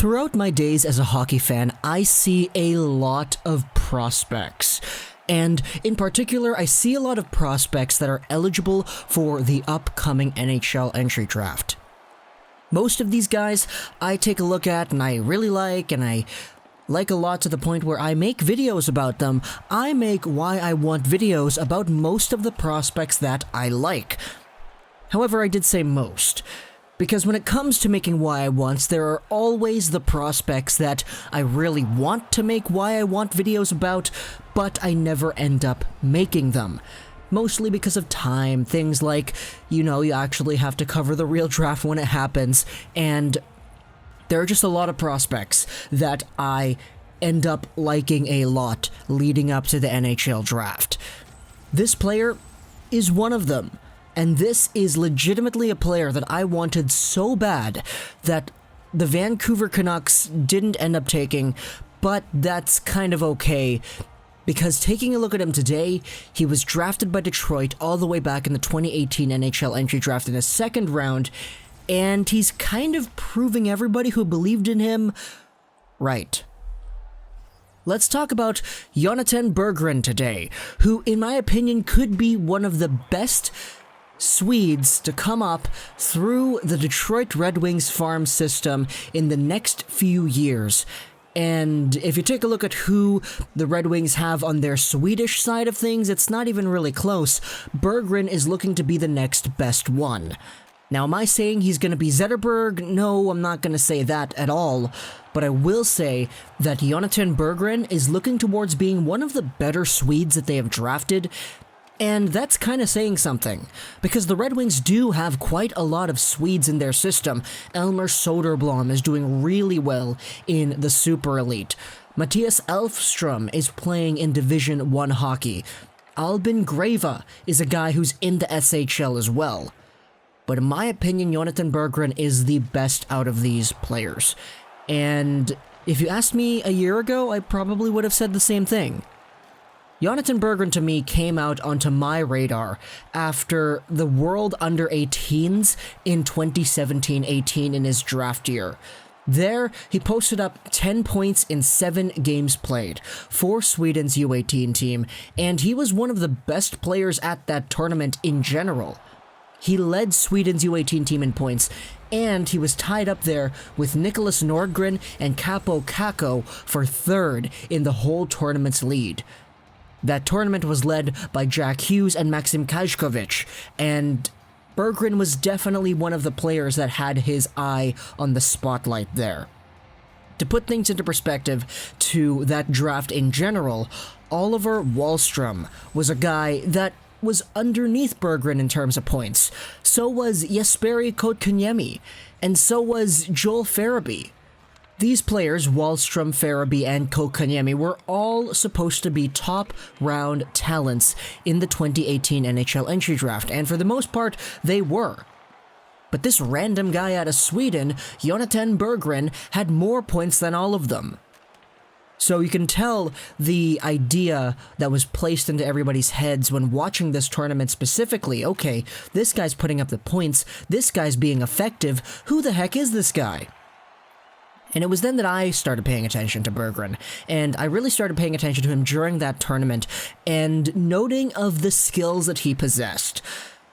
Throughout my days as a hockey fan, I see a lot of prospects. And in particular, I see a lot of prospects that are eligible for the upcoming NHL Entry Draft. Most of these guys I take a look at and I really like, and I like a lot to the point where I make videos about them. I make why I want videos about most of the prospects that I like. However, I did say most, because when it comes to making why I wants, there are always the prospects that I really want to make why I want videos about, but I never end up making them. Mostly because of time, things like, you actually have to cover the real draft when it happens, and there are just a lot of prospects that I end up liking a lot leading up to the NHL draft. This player is one of them, and this is legitimately a player that I wanted so bad that the Vancouver Canucks didn't end up taking, but that's kind of okay. Because taking a look at him today, he was drafted by Detroit all the way back in the 2018 NHL Entry Draft in the second round, and he's kind of proving everybody who believed in him right. Let's talk about Jonatan Berggren today, who in my opinion could be one of the best Swedes to come up through the Detroit Red Wings farm system in the next few years. And if you take a look at who the Red Wings have on their Swedish side of things, it's not even really close. Berggren is looking to be the next best one. Now, am I saying he's going to be Zetterberg? No, I'm not going to say that at all. But I will say that Jonatan Berggren is looking towards being one of the better Swedes that they have drafted. And that's kind of saying something, because the Red Wings do have quite a lot of Swedes in their system. Elmer Soderblom is doing really well in the Super Elite. Mattias Elfström is playing in Division 1 hockey. Albin Greva is a guy who's in the SHL as well. But in my opinion, Jonatan Berggren is the best out of these players. And if you asked me a year ago, I probably would have said the same thing. Jonatan Berggren to me came out onto my radar after the World Under-18s in 2017-18 in his draft year. There, he posted up 10 points in 7 games played for Sweden's U18 team, and he was one of the best players at that tournament in general. He led Sweden's U18 team in points, and he was tied up there with Nicholas Nordgren and Kaapo Kakko for third in the whole tournament's lead. That tournament was led by Jack Hughes and Maxim Kajkovic, and Berggren was definitely one of the players that had his eye on the spotlight there. To put things into perspective to that draft in general, Oliver Wahlstrom was a guy that was underneath Berggren in terms of points. So was Jesperi Kotkaniemi, and so was Joel Farabee. These players, Wahlstrom, Farabee, and Kotkaniemi, were all supposed to be top-round talents in the 2018 NHL Entry Draft, and for the most part, they were. But this random guy out of Sweden, Jonatan Berggren, had more points than all of them. So you can tell the idea that was placed into everybody's heads when watching this tournament specifically. Okay, this guy's putting up the points, this guy's being effective, who the heck is this guy? And it was then that I started paying attention to Berggren, and I really started paying attention to him during that tournament, and noting of the skills that he possessed.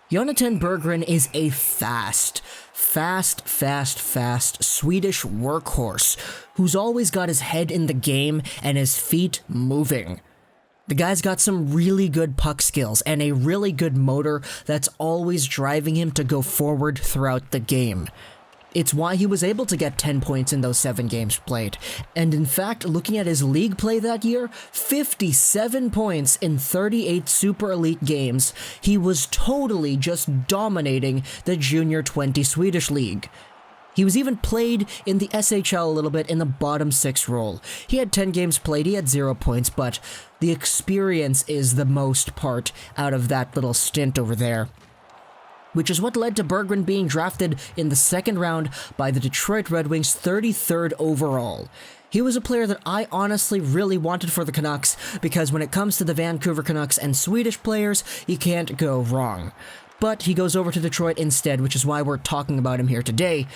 Jonatan Berggren is a fast Swedish workhorse who's always got his head in the game and his feet moving. The guy's got some really good puck skills and a really good motor that's always driving him to go forward throughout the game. It's why he was able to get 10 points in those 7 games played. And in fact, looking at his league play that year, 57 points in 38 Super Elite games. He was totally just dominating the Junior 20 Swedish League. He was even played in the SHL a little bit in the bottom 6 role. He had 10 games played, he had 0 points, but the experience is the most part out of that little stint over there, which is what led to Berggren being drafted in the second round by the Detroit Red Wings 33rd overall. He was a player that I honestly really wanted for the Canucks, because when it comes to the Vancouver Canucks and Swedish players, you can't go wrong. But he goes over to Detroit instead, which is why we're talking about him here today.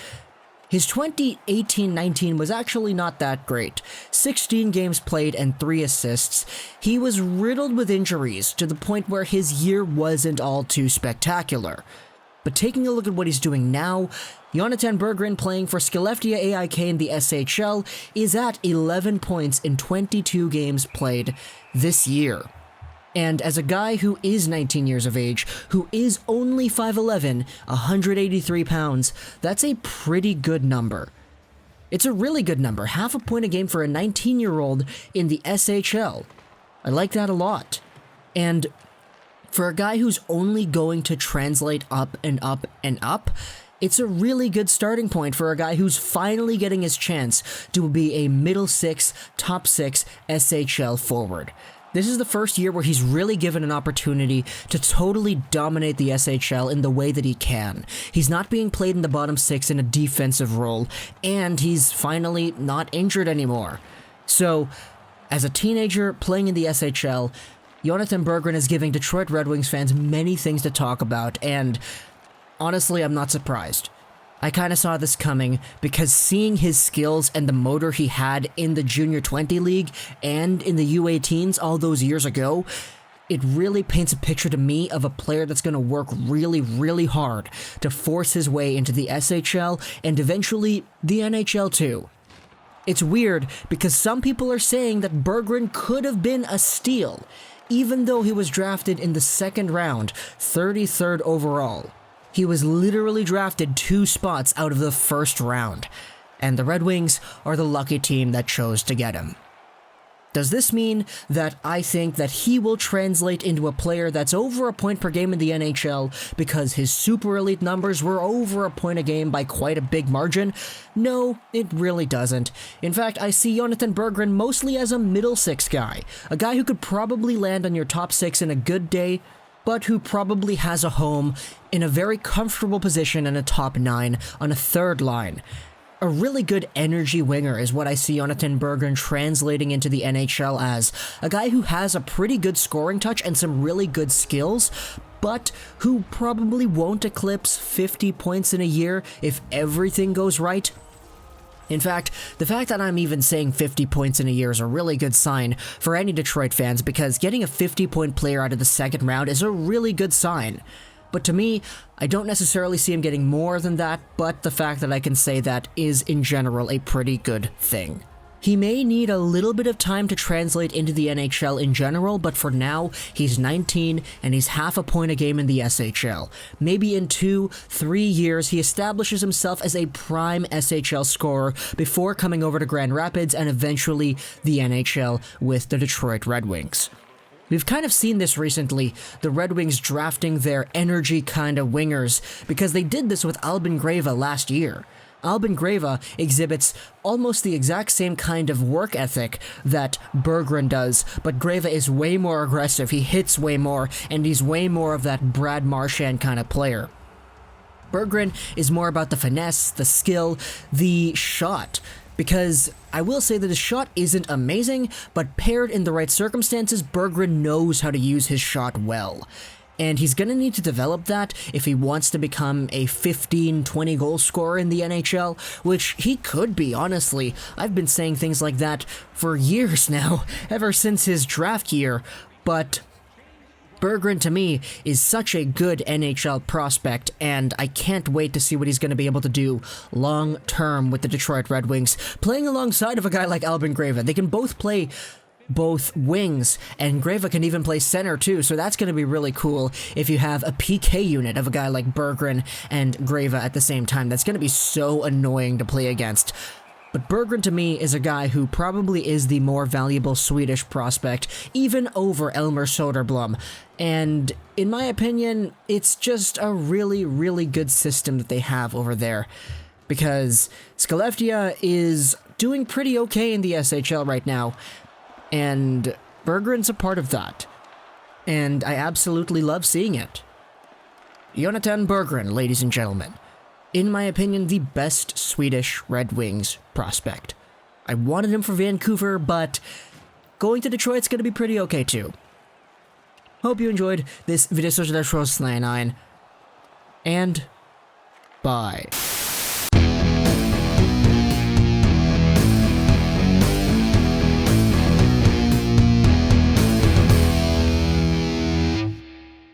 His 2018-19 was actually not that great. 16 games played and 3 assists. He was riddled with injuries to the point where his year wasn't all too spectacular. But taking a look at what he's doing now, Jonatan Berggren, playing for Skellefteå AIK in the SHL, is at 11 points in 22 games played this year. And as a guy who is 19 years of age, who is only 5'11", 183 pounds, that's a pretty good number. It's a really good number, half a point a game for a 19-year-old in the SHL. I like that a lot. And for a guy who's only going to translate up and up and up, it's a really good starting point for a guy who's finally getting his chance to be a middle six, top six SHL forward. This is the first year where he's really given an opportunity to totally dominate the SHL in the way that he can. He's not being played in the bottom six in a defensive role, and he's finally not injured anymore. So, as a teenager playing in the SHL, Jonatan Berggren is giving Detroit Red Wings fans many things to talk about, and honestly, I'm not surprised. I kind of saw this coming because seeing his skills and the motor he had in the Junior 20 League and in the U18s all those years ago, it really paints a picture to me of a player that's going to work really, really hard to force his way into the SHL and eventually the NHL too. It's weird because some people are saying that Berggren could have been a steal, even though he was drafted in the second round, 33rd overall. He was literally drafted 2 spots out of the first round, and the Red Wings are the lucky team that chose to get him. Does this mean that I think that he will translate into a player that's over a point per game in the NHL because his super elite numbers were over a point a game by quite a big margin? No, it really doesn't. In fact, I see Jonatan Berggren mostly as a middle six guy, a guy who could probably land on your top 6 in a good day, but who probably has a home in a very comfortable position in a top 9 on a third line. A really good energy winger is what I see Jonatan Berggren translating into the NHL as. A guy who has a pretty good scoring touch and some really good skills, but who probably won't eclipse 50 points in a year if everything goes right. In fact, the fact that I'm even saying 50 points in a year is a really good sign for any Detroit fans because getting a 50-point player out of the second round is a really good sign. But to me, I don't necessarily see him getting more than that, but the fact that I can say that is in general a pretty good thing. He may need a little bit of time to translate into the NHL in general, but for now, he's 19 and he's half a point a game in the SHL. Maybe in 2-3 years, he establishes himself as a prime SHL scorer before coming over to Grand Rapids and eventually the NHL with the Detroit Red Wings. We've kind of seen this recently, the Red Wings drafting their energy kind of wingers, because they did this with Albin Greva last year. Albin Greva exhibits almost the exact same kind of work ethic that Berggren does, but Greva is way more aggressive, he hits way more, and he's way more of that Brad Marchand kind of player. Berggren is more about the finesse, the skill, the shot, because I will say that his shot isn't amazing, but paired in the right circumstances, Berggren knows how to use his shot well. And he's going to need to develop that if he wants to become a 15-20 goal scorer in the NHL, which he could be, honestly. I've been saying things like that for years now, ever since his draft year, but Berggren to me is such a good NHL prospect, and I can't wait to see what he's going to be able to do long-term with the Detroit Red Wings, playing alongside of a guy like Albin Greva. They can both play both wings, and Greva can even play center too, so that's going to be really cool if you have a PK unit of a guy like Berggren and Greva at the same time. That's going to be so annoying to play against. But Berggren to me is a guy who probably is the more valuable Swedish prospect, even over Elmer Soderblom. And in my opinion, it's just a really, really good system that they have over there. Because Skellefteå is doing pretty okay in the SHL right now, and Berggren's a part of that. And I absolutely love seeing it. Jonatan Berggren, ladies and gentlemen. In my opinion, the best Swedish Red Wings prospect. I wanted him for Vancouver, but going to Detroit's going to be pretty okay too. Hope you enjoyed this video, and bye.